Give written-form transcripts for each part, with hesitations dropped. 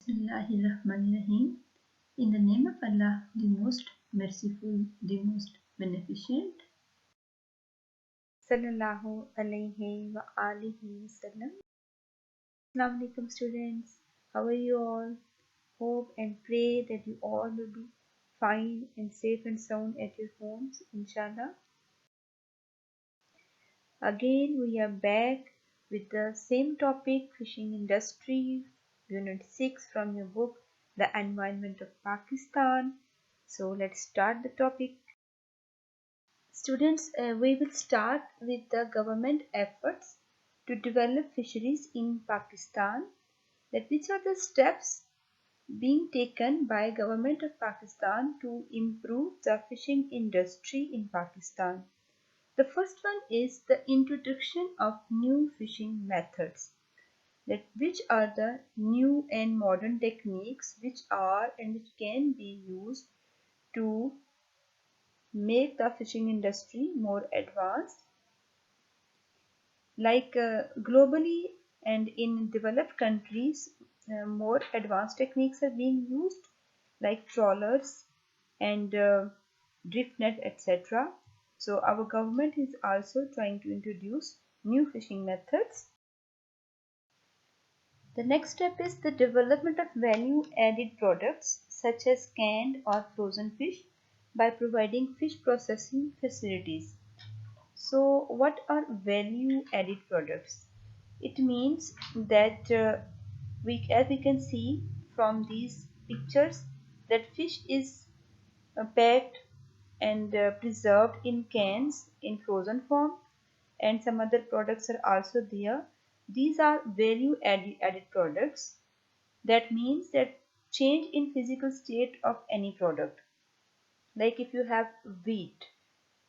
Bismillahirrahmanirrahim. In the name of Allah, the most merciful, the most beneficent. Sallallahu alayhi wa alihi wasallam. Assalamu alaikum students. How are you all? Hope and pray that you all will be fine and safe and sound at your homes, inshallah. Again, we are back with the same topic, fishing industry, unit 6 from your book, The Environment of Pakistan. So let's start the topic. Students, we will start with the government efforts to develop fisheries in Pakistan. That which are the steps being taken by government of Pakistan to improve the fishing industry in Pakistan. The first one is the introduction of new fishing methods. That which are the new and modern techniques which are and which can be used to make the fishing industry more advanced. Like globally and in developed countries, more advanced techniques are being used, like trawlers and drift net, etc. So our government is also trying to introduce new fishing methods. The next step is the development of value added products such as canned or frozen fish by providing fish processing facilities. So what are value added products? It means that as we can see from these pictures, that fish is packed and preserved in cans in frozen form, and some other products are also there. These are value added products. That means that change in physical state of any product. Like if you have wheat,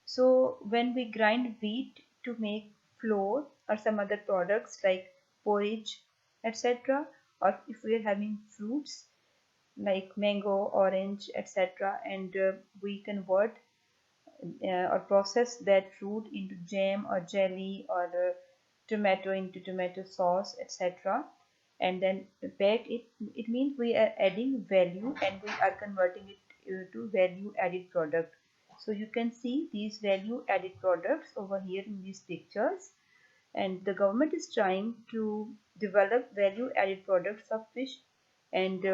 so when we grind wheat to make flour or some other products like porridge, etc., or if we are having fruits like mango, orange, etc., and we convert or process that fruit into jam or jelly, or tomato into tomato sauce, etc., and then bake it. It means we are adding value and we are converting it to value added product. So you can see these value added products over here in these pictures, and the government is trying to develop value added products of fish and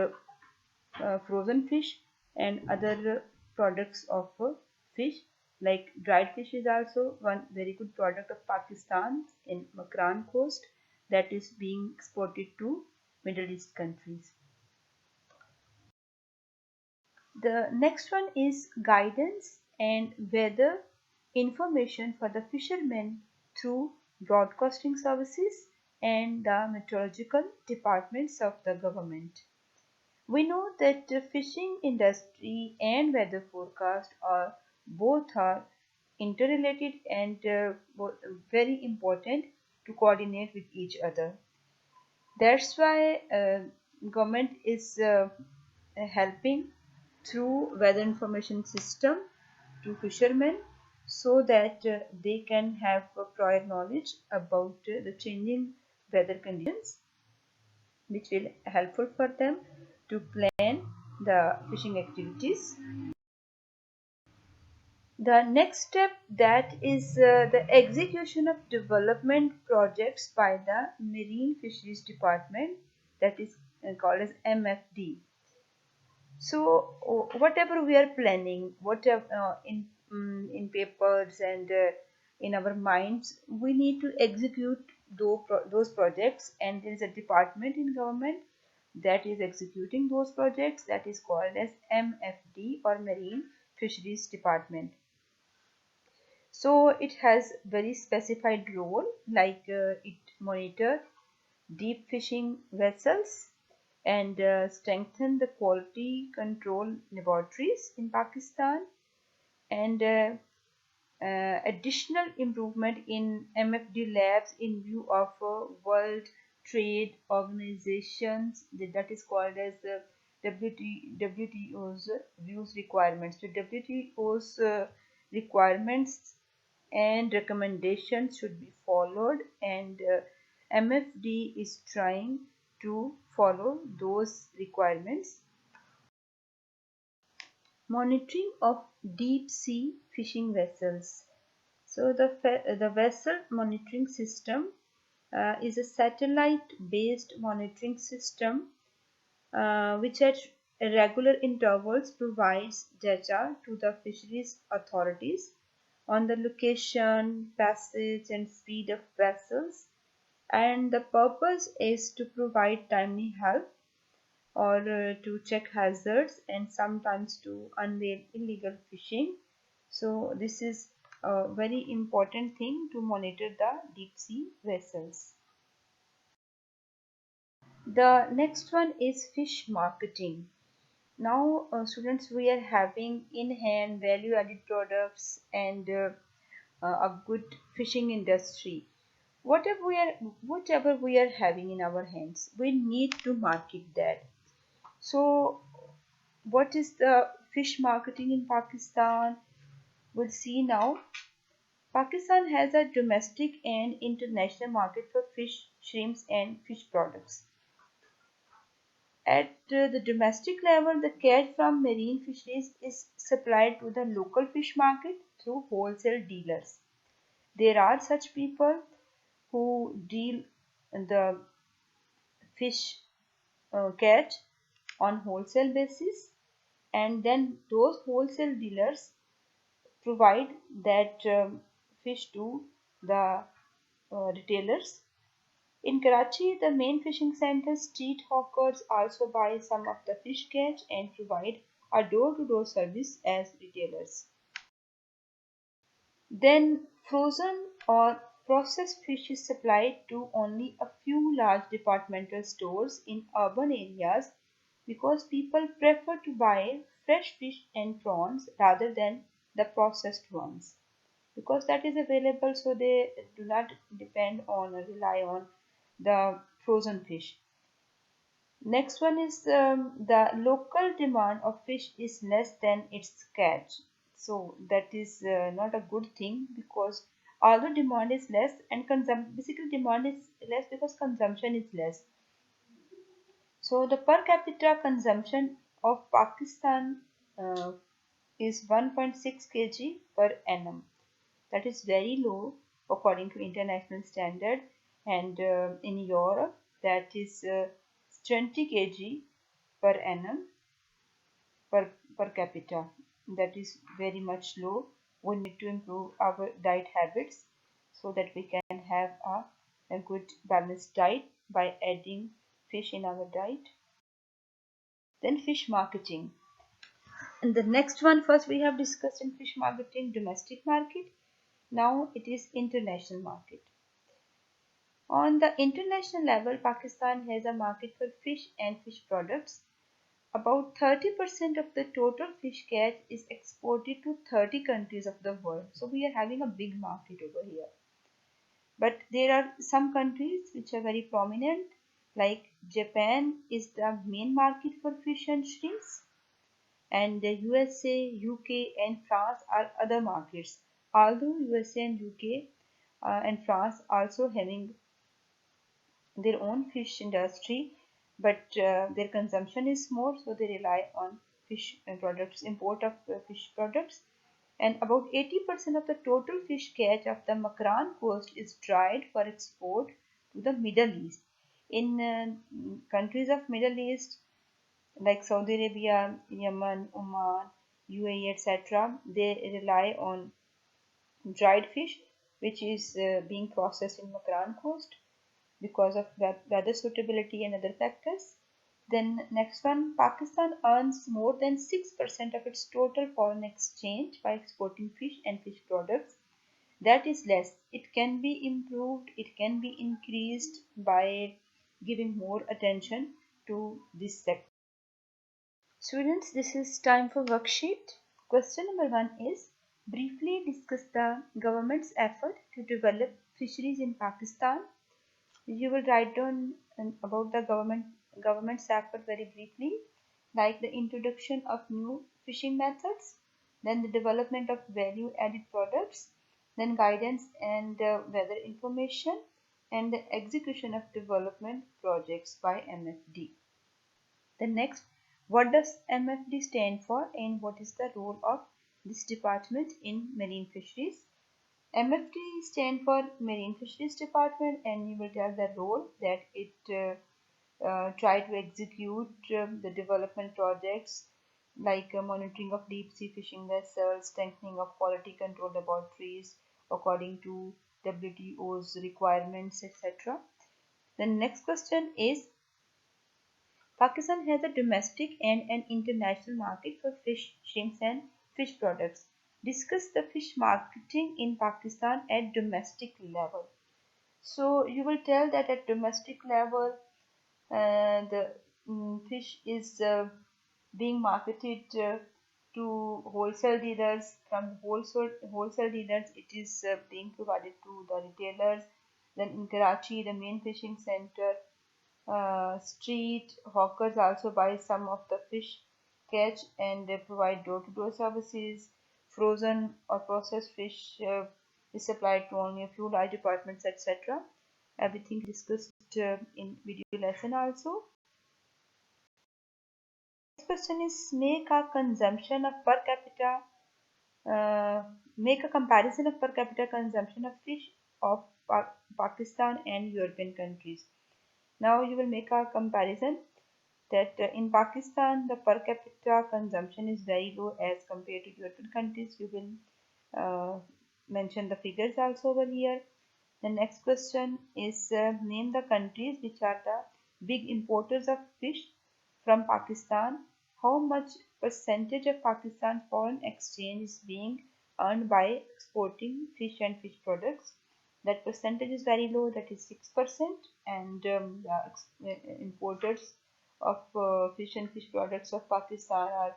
frozen fish and other products of fish. Like dried fish is also one very good product of Pakistan in Makran coast that is being exported to Middle East countries. The next one is guidance and weather information for the fishermen through broadcasting services and the meteorological departments of the government. We know that the fishing industry and weather forecast are both are interrelated and very important to coordinate with each other. That's why government is helping through weather information system to fishermen, so that they can have prior knowledge about the changing weather conditions, which will helpful for them to plan the fishing activities. The next step, that is the execution of development projects by the Marine Fisheries Department, that is called as MFD. So whatever we are planning, whatever in papers and in our minds, we need to execute those projects, and there is a department in government that is executing those projects, that is called as MFD or Marine Fisheries Department. So it has very specified role, like it monitor deep fishing vessels and strengthen the quality control laboratories in Pakistan, and additional improvement in MFD labs in view of World Trade Organizations, that is called as the WTO's views requirements. So WTO's requirements and recommendations should be followed, and MFD is trying to follow those requirements. Monitoring of deep sea fishing vessels. So the vessel monitoring system is a satellite-based monitoring system which at regular intervals provides data to the fisheries authorities on the location, passage, and speed of vessels. And the purpose is to provide timely help or to check hazards and sometimes to unveil illegal fishing. So this is a very important thing to monitor the deep sea vessels. The next one is fish marketing. Now students, we are having in hand value added products and a good fishing industry. Whatever we are having in our hands, we need to market that. So what is the fish marketing in Pakistan? We'll see now. Pakistan has a domestic and international market for fish, shrimps, and fish products. At the domestic level, the catch from marine fisheries is supplied to the local fish market through wholesale dealers. There are such people who deal the fish catch on wholesale basis, and then those wholesale dealers provide that fish to the retailers. In Karachi, the main fishing centers, street hawkers also buy some of the fish catch and provide a door-to-door service as retailers. Then frozen or processed fish is supplied to only a few large departmental stores in urban areas because people prefer to buy fresh fish and prawns rather than the processed ones, because that is available, so they do not depend on or rely on the frozen fish. Next one is the local demand of fish is less than its catch. So that is not a good thing, because although demand is less and basically demand is less because consumption is less. So the per capita consumption of Pakistan is 1.6 kg per annum. That is very low according to international standard, and in Europe that is 20 kg per annum per capita. That is very much low. We need to improve our diet habits so that we can have a good balanced diet by adding fish in our diet. Then fish marketing. And the next one, first we have discussed in fish marketing domestic market. Now it is international market. On the international level, Pakistan has a market for fish and fish products. About 30% of the total fish catch is exported to 30 countries of the world. So we are having a big market over here. But there are some countries which are very prominent, like Japan is the main market for fish and shrimps, and the USA, UK, and France are other markets. Although USA and UK and France also having their own fish industry, but their consumption is more, so they rely on fish products, import of fish products. And about 80% of the total fish catch of the Makran coast is dried for export to the Middle East. In countries of Middle East like Saudi Arabia, Yemen, Oman, UAE, etc., they rely on dried fish, which is being processed in Makran coast because of weather suitability and other factors. Then next one, Pakistan earns more than 6% of its total foreign exchange by exporting fish and fish products. That is less. It can be improved, it can be increased by giving more attention to this sector. Students, this is time for worksheet. Question number 1 is, briefly discuss the government's effort to develop fisheries in Pakistan. You will write down about the government's effort very briefly, like the introduction of new fishing methods, then the development of value added products, then guidance and weather information, and the execution of development projects by MFD. The next, what does MFD stand for and what is the role of this department in marine fisheries? MFD stand for Marine Fisheries Department, and you will tell the role that it try to execute the development projects like monitoring of deep sea fishing vessels, strengthening of quality control laboratories according to WTO's requirements, etc. The next question is, Pakistan has a domestic and an international market for fish, shrimps and fish products. Discuss the fish marketing in Pakistan at domestic level. So you will tell that at domestic level, the fish is being marketed to wholesale dealers. From wholesale dealers, it is being provided to the retailers. Then in Karachi, the main fishing center, street hawkers also buy some of the fish catch, and they provide door-to-door services. Frozen or processed fish is supplied to only a few large departments, etc. Everything discussed in video lesson also. Next question is, make a consumption of per capita, make a comparison of per capita consumption of fish of Pakistan and European countries. Now you will make a comparison that in Pakistan the per capita consumption is very low as compared to European countries. You will mention the figures also over here. The next question is, name the countries which are the big importers of fish from Pakistan. How much percentage of Pakistan's foreign exchange is being earned by exporting fish and fish products? That percentage is very low, that is 6%, and the importers of fish and fish products of Pakistan are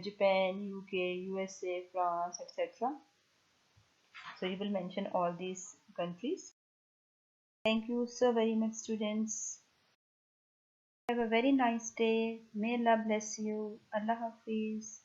Japan, UK, USA, France, etc. So you will mention all these countries. Thank you so very much, students. Have a very nice day. May Allah bless you. Allah Hafiz.